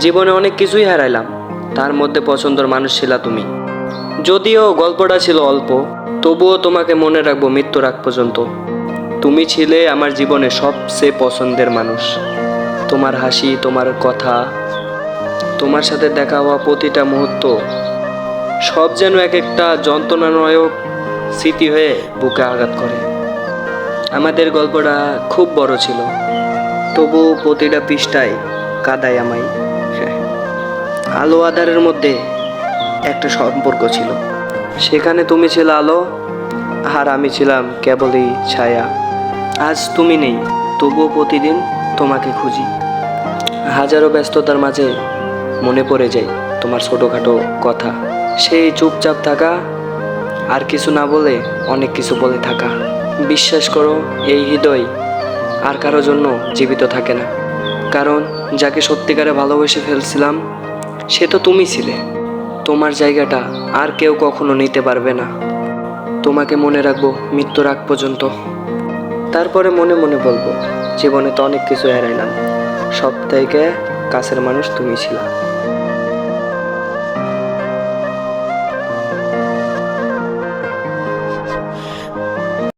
জীবনে অনেক কিছুই হারাইলাম, তার মধ্যে পছন্দের মানুষ ছিলা তুমি। যদিও গল্পটা ছিল অল্প, তবুও তোমাকে মনে রাখবো মৃত্যুর আগ পর্যন্ত। তুমি ছিলে আমার জীবনে সবচেয়ে পছন্দের মানুষ। তোমার হাসি, তোমার কথা, তোমার সাথে দেখা হওয়া প্রতিটা মুহূর্ত সব যেন এক একটা যন্ত্রণানায়ক স্মৃতি হয়ে বুকে আঘাত করে। আমাদের গল্পটা খুব বড় ছিল, তবু প্রতিটা পৃষ্ঠায় কাদায় আমায়। আলো আঁধারের মধ্যে একটা সম্পর্ক ছিল, সেখানে তুমি ছিলে আলো আর আমি ছিলাম কেবলই ছায়া। আজ তুমি নেই, তবুও প্রতিদিন তোমাকে খুঁজি। হাজারো ব্যস্ততার মাঝে মনে পড়ে যায় তোমার ছোটোখাটো কথা, সেই চুপচাপ থাকা, আর কিছু না বলে অনেক কিছু বলে থাকা। বিশ্বাস করো, এই হৃদয় আর কারো জন্য জীবিত থাকে না, কারণ যাকে সত্যিকারে ভালোবেসে ফেলছিলাম সে তো তুমি ছিলে। তোমার জায়গাটা আর কেউ কখনো নিতে পারবে না। তোমাকে মনে রাখবো মৃত্যুর আগ পর্যন্ত। তারপরে মনে মনে বলবো, জীবনে তো অনেক কিছু হারাইলাম, সব থেকে কাছের মানুষ তুমি ছিলা।